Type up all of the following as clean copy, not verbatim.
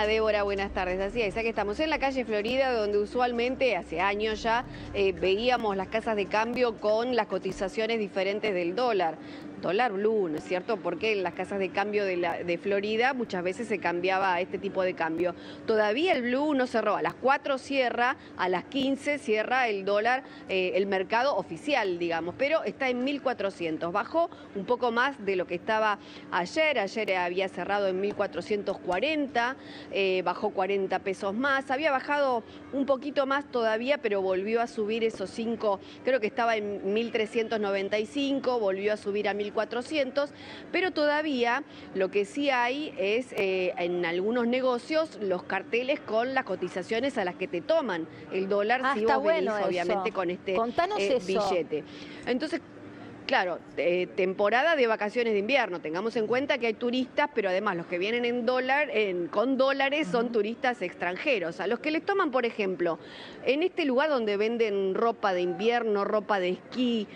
Ana, Débora, buenas tardes. Así es, aquí estamos en la calle Florida, donde usualmente, hace años ya, veíamos las casas de cambio con las cotizaciones diferentes del dólar. Dólar blue, ¿no es cierto? Porque en las casas de cambio de Florida muchas veces se cambiaba a este tipo de cambio. Todavía el blue no cerró, a las 4 cierra, a las 15 cierra el dólar, el mercado oficial, digamos, pero está en 1.400. Bajó un poco más de lo que estaba ayer. Ayer había cerrado en 1.440, bajó 40 pesos más. Había bajado un poquito más todavía, pero volvió a subir esos 5, creo que estaba en 1.395, volvió a subir a 1.400, pero todavía lo que sí hay es en algunos negocios los carteles con las cotizaciones a las que te toman el dólar si vos venís, obviamente, con este billete. Entonces, claro, temporada de vacaciones de invierno. Tengamos en cuenta que hay turistas, pero además los que vienen con dólares son turistas extranjeros. A los que les toman, por ejemplo, en este lugar donde venden ropa de invierno, ropa de esquí,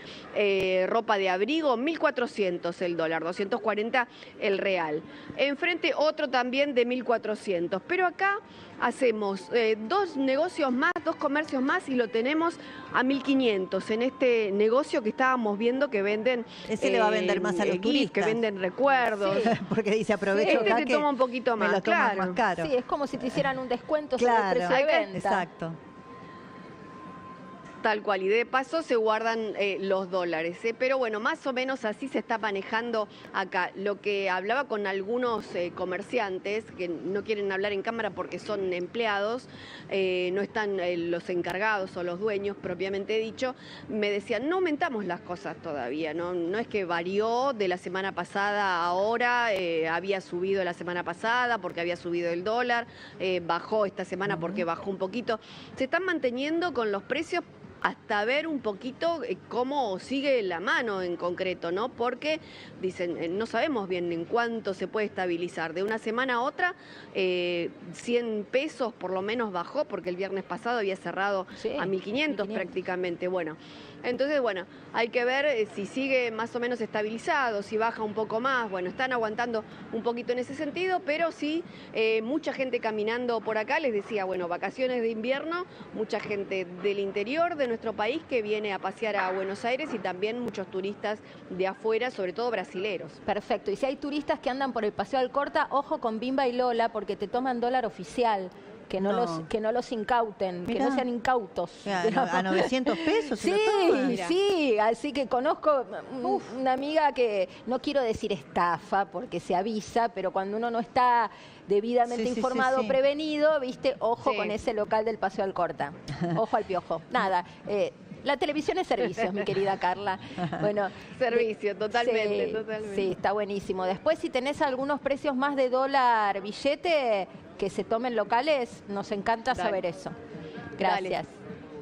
ropa de abrigo, 1.400 el dólar, 240 el real. Enfrente otro también de 1.400. Pero acá hacemos dos negocios más, dos comercios más, y lo tenemos a 1.500 en este negocio que estábamos viendo que venden. Ese le va a vender más a los turistas. Que venden recuerdos. Sí. Porque dice, aprovecho acá te toma un poquito más, claro. Más caro. Sí, es como si te hicieran un descuento sobre el precio de venta. Exacto. Tal cual, y de paso se guardan los dólares, pero bueno, más o menos así se está manejando acá. Lo que hablaba con algunos comerciantes, que no quieren hablar en cámara porque son empleados, no están los encargados o los dueños propiamente dicho, me decían, no aumentamos las cosas todavía, no es que varió de la semana pasada a ahora, había subido la semana pasada porque había subido el dólar, bajó esta semana porque bajó un poquito. Se están manteniendo con los precios hasta ver un poquito cómo sigue la mano en concreto, ¿no? Porque dicen, no sabemos bien en cuánto se puede estabilizar. De una semana a otra, 100 pesos por lo menos bajó, porque el viernes pasado había cerrado a 1.500 prácticamente. Bueno, entonces, bueno, hay que ver si sigue más o menos estabilizado, si baja un poco más. Bueno, están aguantando un poquito en ese sentido, pero sí, mucha gente caminando por acá. Les decía, bueno, vacaciones de invierno, mucha gente del interior de nuestro país que viene a pasear a Buenos Aires y también muchos turistas de afuera, sobre todo brasileros. Perfecto. Y si hay turistas que andan por el Paseo Alcorta, ojo con Bimba y Lola porque te toman dólar oficial. Que no los incauten, mirá, que no sean incautos. A 900 pesos. Sí, sí, así que conozco una amiga que, no quiero decir estafa porque se avisa, pero cuando uno no está debidamente informado, prevenido, viste, ojo con ese local del Paseo Alcorta. Ojo al piojo. Nada. La televisión es servicios, mi querida Carla. Bueno, servicio, totalmente, totalmente. Sí, está buenísimo. Después, si tenés algunos precios más de dólar billete que se tomen locales, nos encanta saber eso. Gracias.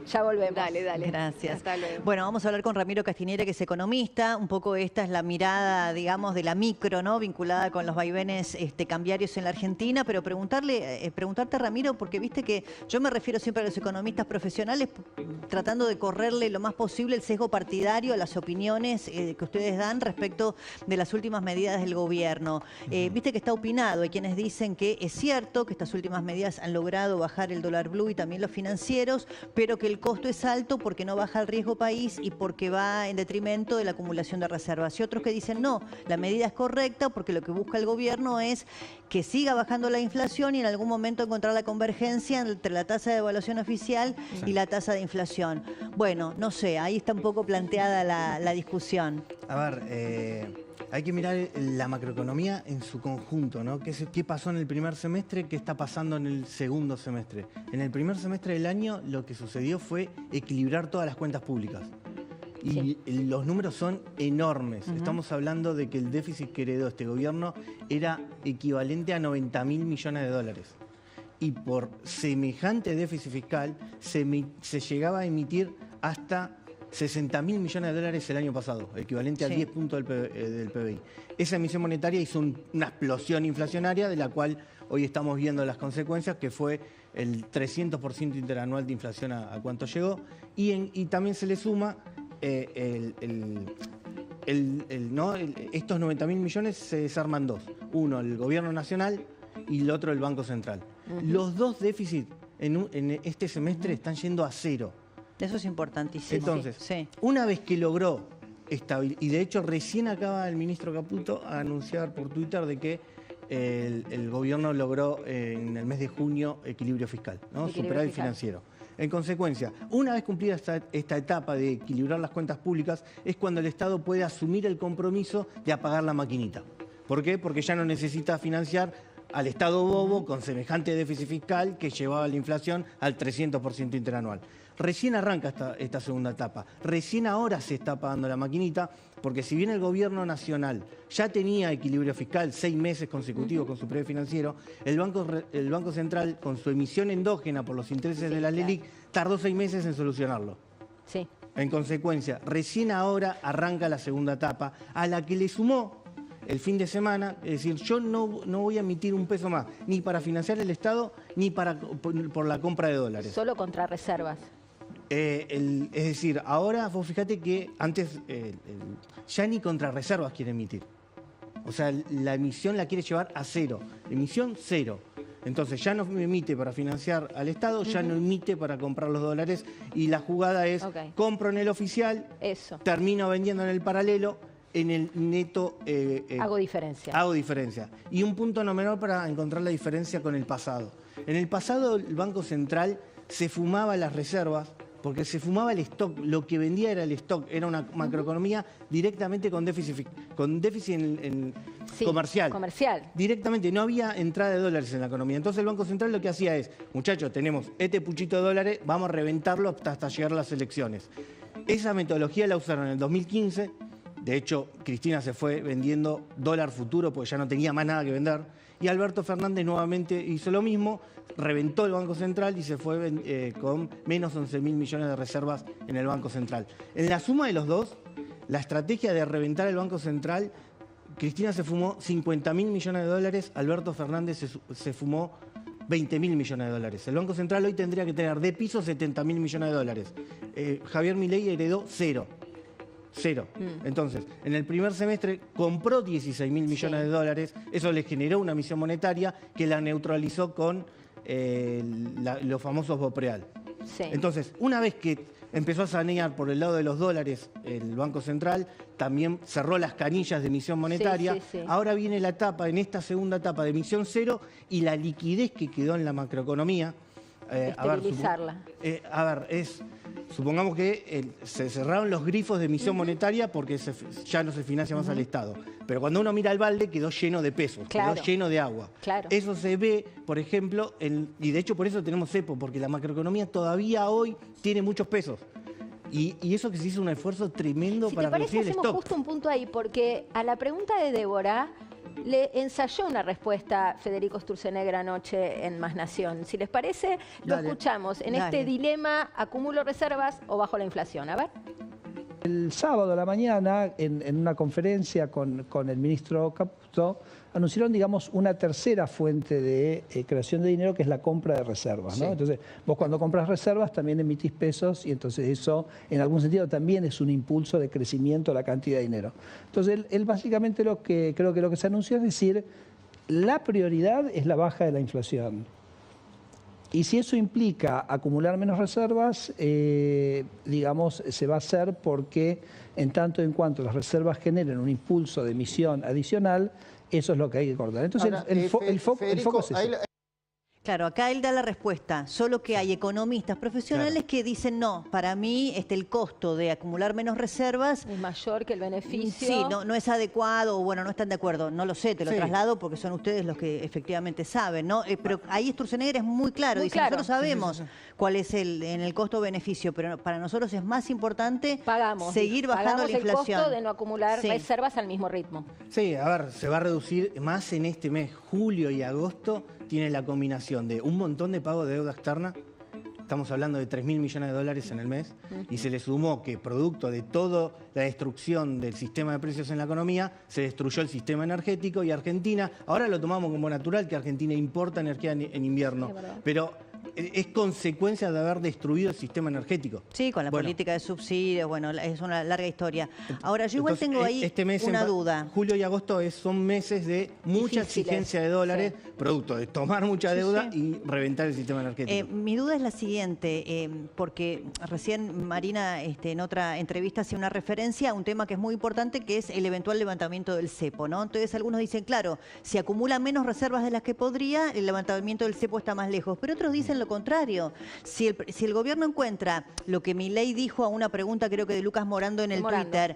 Ya volvemos. Dale. Gracias. Hasta luego. Bueno, vamos a hablar con Ramiro Castiniere, que es economista. Un poco esta es la mirada, digamos, de la micro, ¿no? Vinculada con los vaivenes cambiarios en la Argentina. Pero preguntarte, Ramiro, porque viste que yo me refiero siempre a los economistas profesionales, tratando de correrle lo más posible el sesgo partidario a las opiniones que ustedes dan respecto de las últimas medidas del gobierno. Viste que está opinado. Hay quienes dicen que es cierto que estas últimas medidas han logrado bajar el dólar blue y también los financieros, pero que el costo es alto porque no baja el riesgo país y porque va en detrimento de la acumulación de reservas. Y otros que dicen no, la medida es correcta porque lo que busca el gobierno es que siga bajando la inflación y en algún momento encontrar la convergencia entre la tasa de evaluación oficial y la tasa de inflación. Bueno, no sé, ahí está un poco planteada la discusión. A ver, hay que mirar la macroeconomía en su conjunto, ¿no? ¿Qué pasó en el primer semestre? ¿Qué está pasando en el segundo semestre? En el primer semestre del año lo que sucedió fue equilibrar todas las cuentas públicas. Y los números son enormes. Estamos hablando de que el déficit que heredó este gobierno era equivalente a 90.000 millones de dólares. Y por semejante déficit fiscal se llegaba a emitir hasta 60.000 millones de dólares el año pasado, equivalente a 10 puntos del PBI. Esa emisión monetaria hizo una explosión inflacionaria de la cual hoy estamos viendo las consecuencias, que fue el 300% interanual de inflación a cuánto llegó. Y también se le suma estos 90.000 millones se desarman dos. Uno, el gobierno nacional, y el otro, el Banco Central. Los dos déficits en este semestre están yendo a cero. Eso es importantísimo. Entonces, sí. Una vez que logró estabilizar, y de hecho recién acaba el ministro Caputo a anunciar por Twitter de que el gobierno logró en el mes de junio equilibrio fiscal, ¿no? Superávit financiero. En consecuencia, una vez cumplida esta etapa de equilibrar las cuentas públicas, es cuando el Estado puede asumir el compromiso de apagar la maquinita. ¿Por qué? Porque ya no necesita financiar al Estado bobo con semejante déficit fiscal que llevaba la inflación al 300% interanual. Recién arranca esta segunda etapa, recién ahora se está apagando la maquinita, porque si bien el gobierno nacional ya tenía equilibrio fiscal 6 meses consecutivos con su superávit financiero, el Banco Central, con su emisión endógena por los intereses de la LELIQ, tardó 6 meses en solucionarlo. Sí. En consecuencia, recién ahora arranca la segunda etapa, a la que le sumó el fin de semana, es decir, yo no voy a emitir un peso más, ni para financiar el Estado, ni por la compra de dólares. Solo contra reservas. Es decir, ahora vos fíjate que antes ya ni contra reservas quiere emitir. O sea, la emisión la quiere llevar a cero. Emisión cero. Entonces ya no emite para financiar al Estado, ya no emite para comprar los dólares y la jugada es compro en el oficial, termino vendiendo en el paralelo, en el neto... hago diferencia. Hago diferencia. Y un punto no menor para encontrar la diferencia con el pasado. En el pasado el Banco Central se fumaba las reservas, porque se fumaba el stock, lo que vendía era el stock, era una macroeconomía directamente con déficit comercial. Directamente, no había entrada de dólares en la economía. Entonces el Banco Central lo que hacía es, muchachos, tenemos este puchito de dólares, vamos a reventarlo hasta llegar a las elecciones. Esa metodología la usaron en el 2015, de hecho Cristina se fue vendiendo dólar futuro porque ya no tenía más nada que vender, y Alberto Fernández nuevamente hizo lo mismo, reventó el Banco Central y se fue con menos 11.000 millones de reservas en el Banco Central. En la suma de los dos, la estrategia de reventar el Banco Central, Cristina se fumó 50.000 millones de dólares, Alberto Fernández se fumó 20.000 millones de dólares. El Banco Central hoy tendría que tener de piso 70.000 millones de dólares. Javier Milei heredó cero. Entonces, en el primer semestre compró 16.000 millones de dólares, eso le generó una emisión monetaria que la neutralizó con los famosos BOPREAL. Entonces, una vez que empezó a sanear por el lado de los dólares el Banco Central, también cerró las canillas de emisión monetaria. Ahora viene la etapa, en esta segunda etapa de emisión cero y la liquidez que quedó en la macroeconomía. Estabilizarla. Supongamos que se cerraron los grifos de emisión monetaria porque ya no se financia más al Estado. Pero cuando uno mira el balde quedó lleno de pesos, quedó lleno de agua. Eso se ve, por ejemplo, y de hecho por eso tenemos cepo, porque la macroeconomía todavía hoy tiene muchos pesos. Y eso que se hizo un esfuerzo tremendo para reducir el stock. Hacemos justo un punto ahí, porque a la pregunta de Débora le ensayó una respuesta Federico Sturzenegger anoche en Más Nación. Si les parece, lo escuchamos en este dilema: ¿acumulo reservas o bajo la inflación? A ver. El sábado a la mañana, en una conferencia con el ministro Caputo, anunciaron, digamos, una tercera fuente de creación de dinero, que es la compra de reservas, ¿no? Entonces, vos cuando compras reservas también emitís pesos y entonces eso, en algún sentido, también es un impulso de crecimiento de la cantidad de dinero. Entonces, él básicamente creo que lo que se anunció es decir, la prioridad es la baja de la inflación. Y si eso implica acumular menos reservas, digamos, se va a hacer porque en tanto en cuanto las reservas generen un impulso de emisión adicional, eso es lo que hay que cortar. Entonces, ahora, el foco es eso. Claro, acá él da la respuesta, solo que hay economistas profesionales que dicen no, para mí el costo de acumular menos reservas es mayor que el beneficio. Sí, no es adecuado, o bueno, no están de acuerdo, no lo sé, te lo traslado porque son ustedes los que efectivamente saben, ¿no? Pero ahí Sturzenegger es muy claro, dice, nosotros sabemos cuál es en el costo-beneficio, pero para nosotros es más importante seguir bajando la inflación. El costo de no acumular reservas al mismo ritmo. Sí, a ver, se va a reducir más en este mes, julio y agosto, tiene la combinación de un montón de pago de deuda externa, estamos hablando de 3.000 millones de dólares en el mes, y se le sumó que producto de toda la destrucción del sistema de precios en la economía, se destruyó el sistema energético y Argentina, ahora lo tomamos como natural que Argentina importa energía en invierno, pero es consecuencia de haber destruido el sistema energético. Sí, con la política de subsidios, bueno, es una larga historia. Ahora, yo igual tengo ahí una duda. Julio y agosto son meses de mucha exigencia de dólares, producto de tomar mucha deuda y reventar el sistema energético. Mi duda es la siguiente, porque recién Marina en otra entrevista hacía una referencia a un tema que es muy importante, que es el eventual levantamiento del cepo, ¿no? Entonces algunos dicen, claro, si acumula menos reservas de las que podría, el levantamiento del cepo está más lejos. Pero otros dicen lo contrario. Si el gobierno encuentra lo que Milei dijo a una pregunta, creo que de Lucas Morando en el Twitter,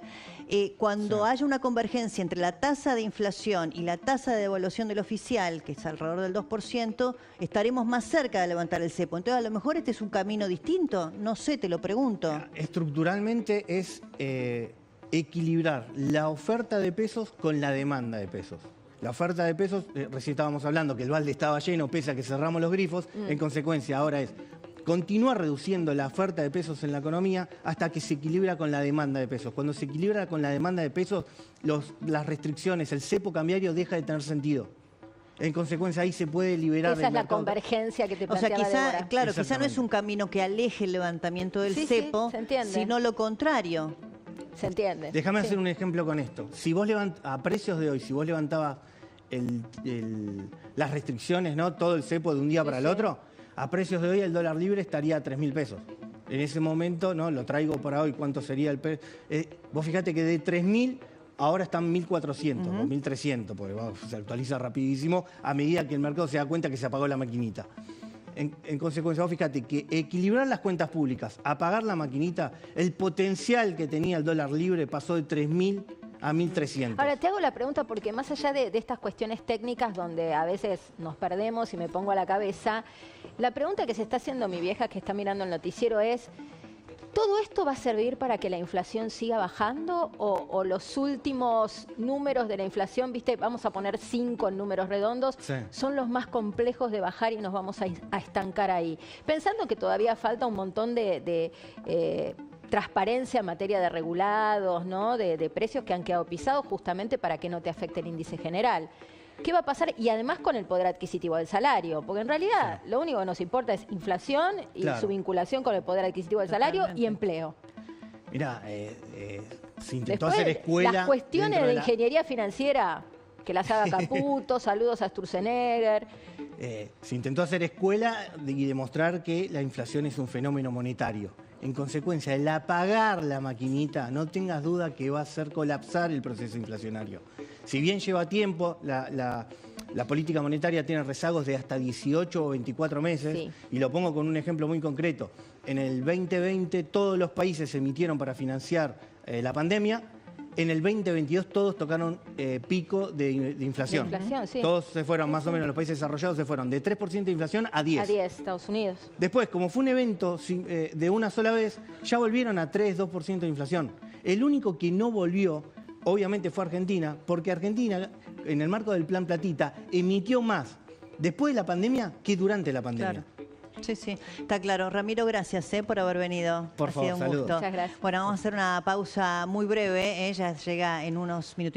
cuando haya una convergencia entre la tasa de inflación y la tasa de devaluación del oficial, que es alrededor del 2%, estaremos más cerca de levantar el cepo. Entonces, a lo mejor este es un camino distinto. No sé, te lo pregunto. Estructuralmente es equilibrar la oferta de pesos con la demanda de pesos. La oferta de pesos, recién estábamos hablando que el balde estaba lleno, pese a que cerramos los grifos, en consecuencia ahora es continuar reduciendo la oferta de pesos en la economía hasta que se equilibra con la demanda de pesos. Cuando se equilibra con la demanda de pesos, las restricciones, el cepo cambiario deja de tener sentido. En consecuencia, ahí se puede liberar Esa es la convergencia que te planteaba Débora. Claro, quizá no es un camino que aleje el levantamiento del cepo, sino lo contrario. Se entiende. Déjame hacer un ejemplo con esto. Si vos a precios de hoy, si vos levantabas las restricciones, ¿no? Todo el cepo de un día para el otro, a precios de hoy el dólar libre estaría a 3.000 pesos. En ese momento, ¿no? Lo traigo para hoy, ¿cuánto sería el precio? Vos fíjate que de 3.000 ahora están 1.400 o 1.300, porque se actualiza rapidísimo a medida que el mercado se da cuenta que se apagó la maquinita. En consecuencia, vos fíjate que equilibrar las cuentas públicas, apagar la maquinita, el potencial que tenía el dólar libre pasó de 3.000 a 1.300. Ahora, te hago la pregunta porque más allá de estas cuestiones técnicas donde a veces nos perdemos y me pongo a la cabeza, la pregunta que se está haciendo mi vieja que está mirando el noticiero es, ¿todo esto va a servir para que la inflación siga bajando o los últimos números de la inflación, viste, vamos a poner 5 en números redondos, son los más complejos de bajar y nos vamos a estancar ahí? Pensando que todavía falta un montón de transparencia en materia de regulados, ¿no? de precios que han quedado pisados justamente para que no te afecte el índice general. ¿Qué va a pasar? Y además con el poder adquisitivo del salario, porque en realidad lo único que nos importa es inflación y su vinculación con el poder adquisitivo del salario y empleo. Mirá, se intentó hacer escuela. Las cuestiones de ingeniería financiera, que las haga Caputo, saludos a Sturzenegger. Se intentó hacer escuela y demostrar que la inflación es un fenómeno monetario. En consecuencia, el apagar la maquinita, no tengas duda que va a hacer colapsar el proceso inflacionario. Si bien lleva tiempo, la política monetaria tiene rezagos de hasta 18 o 24 meses, y lo pongo con un ejemplo muy concreto. En el 2020 todos los países emitieron para financiar la pandemia. En el 2022 todos tocaron pico de inflación. Todos se fueron, más o menos, los países desarrollados se fueron de 3% de inflación a 10%. A 10, Estados Unidos. Después, como fue un evento de una sola vez, ya volvieron a 2% de inflación. El único que no volvió, obviamente, fue Argentina, porque Argentina, en el marco del Plan Platita, emitió más después de la pandemia que durante la pandemia. Claro. Sí, sí, está claro. Ramiro, gracias por haber venido. Por favor, ha sido un gusto. Muchas gracias. Bueno, vamos a hacer una pausa muy breve. Ella llega en unos minutitos.